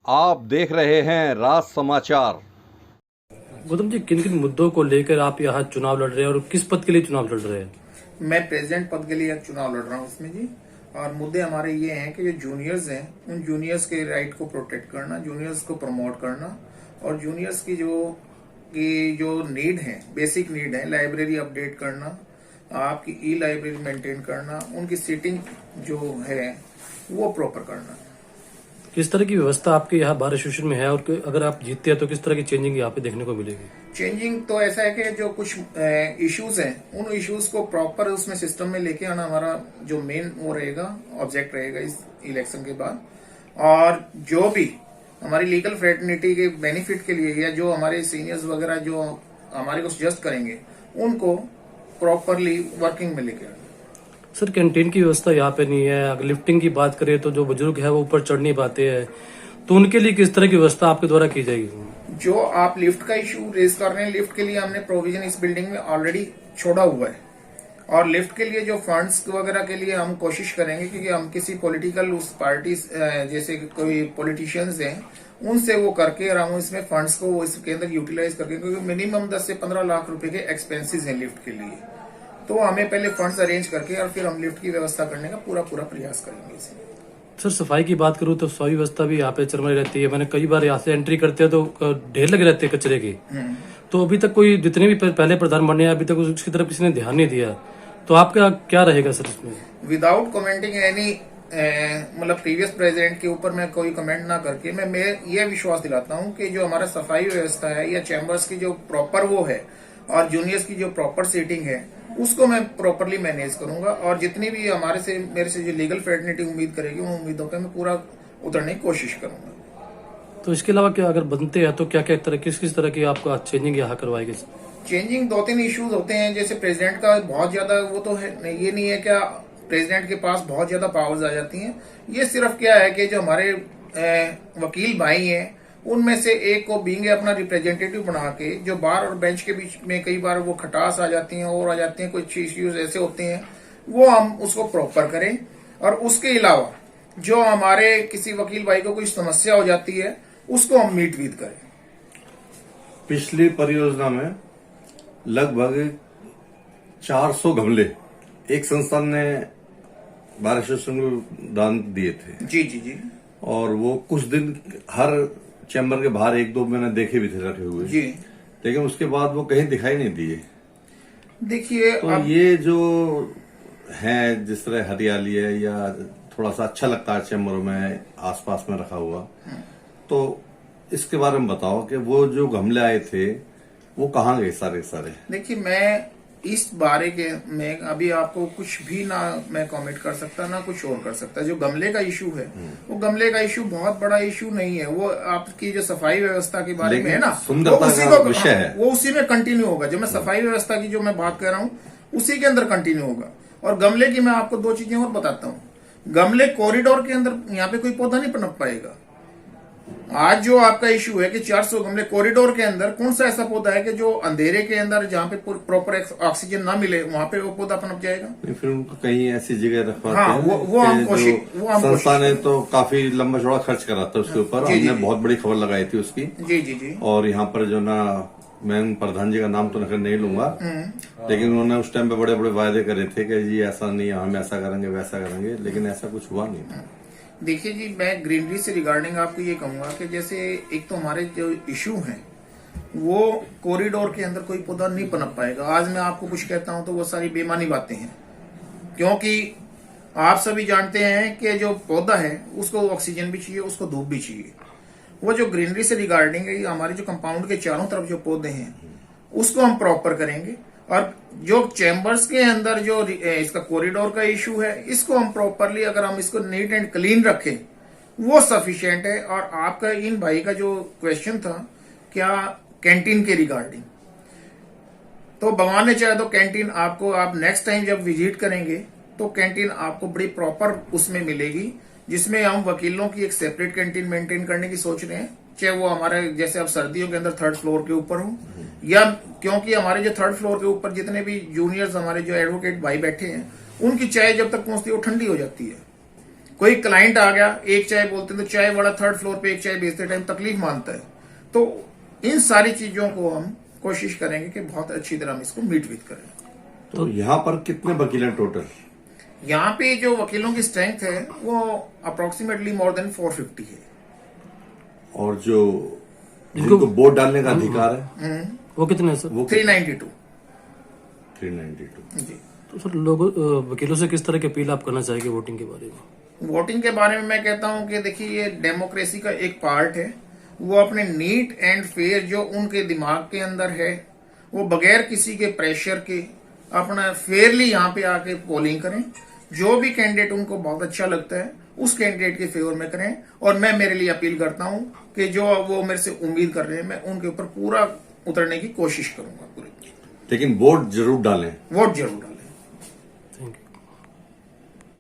आप देख रहे हैं राज समाचार। गौतम जी, किन किन मुद्दों को लेकर आप यहाँ चुनाव लड़ रहे हैं और किस पद के लिए चुनाव लड़ रहे हैं? मैं प्रेसिडेंट पद के लिए चुनाव लड़ रहा हूँ इसमें जी। और मुद्दे हमारे ये हैं कि जो जूनियर्स हैं उन जूनियर्स के राइट को प्रोटेक्ट करना, जूनियर्स को प्रमोट करना और जूनियर्स की जो नीड है, बेसिक नीड है, लाइब्रेरी अपडेट करना, आपकी ई लाइब्रेरी मेंटेन करना, उनकी सीटिंग जो है वो प्रॉपर करना। किस तरह की व्यवस्था आपके यहाँ बार एसोसिएशन में है और अगर आप जीतते हैं तो किस तरह की चेंजिंग यहाँ पे देखने को मिलेगी? चेंजिंग तो ऐसा है कि जो कुछ इश्यूज हैं उन इश्यूज को प्रॉपर उसमें सिस्टम में लेके आना हमारा जो मेन वो रहेगा, ऑब्जेक्ट रहेगा इस इलेक्शन के बाद। और जो भी हमारी लीगल फ्रेटर्निटी के बेनिफिट के लिए या जो हमारे सीनियर्स वगैरह जो हमारे को सजेस्ट करेंगे उनको प्रॉपरली वर्किंग में लेके आना। सर, कैंटीन की व्यवस्था यहाँ पे नहीं है। अगर लिफ्टिंग की बात करें तो जो बुजुर्ग है वो ऊपर चढ़ नहीं पाते हैं, तो उनके लिए किस तरह की व्यवस्था आपके द्वारा की जाएगी? जो आप लिफ्ट का इशू रेज कर रहे हैं, लिफ्ट के लिए हमने प्रोविजन इस बिल्डिंग में ऑलरेडी छोड़ा हुआ है। और लिफ्ट के लिए जो फंड्स वगैरह के लिए हम कोशिश करेंगे, क्योंकि हम किसी पॉलिटिकल उस पार्टी जैसे कोई पॉलिटिशियंस हैं उनसे वो करके और हम इसमें फंड्स को इसके अंदर यूटिलाइज करके, क्योंकि मिनिमम 10 से 15 लाख रुपए के एक्सपेंसेस हैं लिफ्ट के लिए, तो हमें पहले फंड्स अरेंज करके और फिर हम लिफ्ट की व्यवस्था करने का पूरा प्रयास करेंगे इसमें। सर, सफाई की बात करूँ तो सफाई व्यवस्था भी यहाँ पे चरमरी रहती है। मैंने कई बार यहाँ से एंट्री करते हैं तो ढेर लगे रहते हैं कचरे के। तो अभी तक कोई जितने भी पहले प्रधान बने अभी तक उसकी तरफ किसी ने ध्यान नहीं दिया, तो आपका क्या रहेगा सर इसमें? विदाउट कमेंटिंग एनी मतलब प्रीवियस प्रेसिडेंट के ऊपर मैं कोई कमेंट ना करके मैं ये विश्वास दिलाता हूँ कि जो हमारा सफाई व्यवस्था है या चैम्बर्स की जो प्रॉपर वो है और जूनियर्स की जो प्रॉपर सीटिंग है उसको मैं प्रॉपरली मैनेज करूंगा। और जितनी भी मेरे से जो लीगल फ्रेटर्निटी उम्मीद करेगी उन उम्मीदों पे मैं पूरा उतरने की कोशिश करूंगा। तो इसके अलावा क्या अगर बनते हैं तो क्या क्या तरह किस तरह की आपको चेंजिंग यहाँ करवाएगी? चेंजिंग 2-3 इश्यूज होते हैं, जैसे प्रेसिडेंट का बहुत ज्यादा वो तो है, ये नहीं है क्या प्रेसिडेंट के पास बहुत ज्यादा पावर्स आ जाती हैं। ये सिर्फ क्या है कि जो हमारे वकील भाई हैं उनमें से एक को बीइंग अपना रिप्रेजेंटेटिव बना के जो बार और बेंच के बीच में कई बार वो खटास आ जाती हैं और आ जाती हैं, कुछ इश्यूज ऐसे होते हैं, वो हम उसको प्रॉपर करें। और उसके अलावा जो हमारे किसी वकील भाई को कोई समस्या हो जाती है उसको हम मीट विद करें। पिछली परियोजना में लगभग 400 गमले एक संस्थान ने बार एसोसिएशन को दान दिए थे। जी जी जी। और वो कुछ दिन हर चैम्बर के बाहर 1-2 मैंने देखे भी थे रखे हुए जी, लेकिन उसके बाद वो कहीं दिखाई नहीं दिए। देखिए तो ये जो है जिस तरह हरियाली है या थोड़ा सा अच्छा लगता है चैम्बरों में आसपास में रखा हुआ, तो इसके बारे में बताओ कि वो जो गमले आए थे वो कहाँ गए सारे? देखिए, मैं इस बारे के में अभी आपको कुछ भी ना मैं कमेंट कर सकता ना कुछ और कर सकता। जो गमले का इशू है वो गमले का इशू बहुत बड़ा इशू नहीं है, वो आपकी जो सफाई व्यवस्था के बारे में है ना, सुंदरता का विषय है, वो उसी में कंटिन्यू होगा। जो मैं सफाई व्यवस्था की जो मैं बात कर रहा हूँ उसी के अंदर कंटिन्यू होगा। और गमले की मैं आपको 2 चीजें और बताता हूँ। गमले कॉरिडोर के अंदर यहाँ पे कोई पौधा नहीं पनप पाएगा। आज जो आपका इशू है कि 400 गमले कॉरिडोर के अंदर, कौन सा ऐसा पौधा है कि जो अंधेरे के अंदर जहाँ पे प्रॉपर ऑक्सीजन ना मिले वहां पे वो पौधा पनप जाएगा? फिर उनको कहीं ऐसी जगह रखवाते हाँ, हैं। वो हम कोशिश संस्था ने तो काफी लंबा चौड़ा खर्च करा था उसके ऊपर। हमने बहुत बड़ी खबर लगाई थी उसकी। जी जी जी। और यहाँ पर जो ना, मैं प्रधान जी का नाम तो नहीं लूंगा, लेकिन उन्होंने उस टाइम पे बड़े बड़े वायदे करे थे कि जी ऐसा नहीं, हम ऐसा करेंगे वैसा करेंगे, लेकिन ऐसा कुछ हुआ नहीं। देखिए जी, मैं ग्रीनरी से रिगार्डिंग आपको ये कहूंगा कि जैसे एक तो हमारे जो इशू हैं वो कॉरिडोर के अंदर कोई पौधा नहीं पनप पाएगा। आज मैं आपको कुछ कहता हूं तो वो सारी बेमानी बातें हैं, क्योंकि आप सभी जानते हैं कि जो पौधा है उसको ऑक्सीजन भी चाहिए, उसको धूप भी चाहिए। वो जो ग्रीनरी से रिगार्डिंग है, हमारे जो कंपाउंड के चारों तरफ जो पौधे हैं उसको हम प्रॉपर करेंगे। और जो चैम्बर्स के अंदर जो इसका कॉरिडोर का इशू है इसको हम प्रॉपरली, अगर हम इसको नीट एंड क्लीन रखें वो सफिशिएंट है। और आपका इन भाई का जो क्वेश्चन था क्या कैंटीन के रिगार्डिंग, तो भगवान ने चाहे तो कैंटीन आपको, आप नेक्स्ट टाइम जब विजिट करेंगे तो कैंटीन आपको बड़ी प्रॉपर उसमें मिलेगी, जिसमें हम वकीलों की एक सेपरेट कैंटीन मेंटेन करने की सोच रहे हैं। चाहे वो हमारे जैसे अब सर्दियों के अंदर 3rd फ्लोर के ऊपर हो, या क्योंकि हमारे जो 3rd फ्लोर के ऊपर जितने भी जूनियर्स हमारे जो एडवोकेट भाई बैठे हैं उनकी चाय जब तक पहुंचती है वो ठंडी हो जाती है। कोई क्लाइंट आ गया, एक चाय बोलते हैं तो चाय वाला थर्ड फ्लोर पे एक चाय बेचते टाइम तकलीफ मानता है। तो इन सारी चीजों को हम कोशिश करेंगे कि बहुत अच्छी तरह हम इसको मीट विद करें। तो यहाँ पर कितने वकील हैं टोटल? यहाँ पे जो वकीलों की स्ट्रेंथ है वो अप्रोक्सीमेटली मोर देन 450 है। और जो जिनको वोट डालने का अधिकार है वो कितने हैं सर? वो 392 392। जी। तो सर लोगों वकीलों से किस तरह की अपील आप करना चाहेंगे वोटिंग के बारे में? वोटिंग के बारे में मैं कहता हूं कि देखिए ये डेमोक्रेसी का एक पार्ट है। वो अपने नीट एंड फेयर जो उनके दिमाग के अंदर है वो बगैर किसी के प्रेशर के अपना फेयरली यहाँ पे आके पोलिंग करें। जो भी कैंडिडेट उनको बहुत अच्छा लगता है उस कैंडिडेट के फेवर में करें। और मैं मेरे लिए अपील करता हूं कि जो वो मेरे से उम्मीद कर रहे हैं मैं उनके ऊपर पूरा उतरने की कोशिश करूंगा पूरी। लेकिन वोट जरूर डालें। वोट जरूर डालें।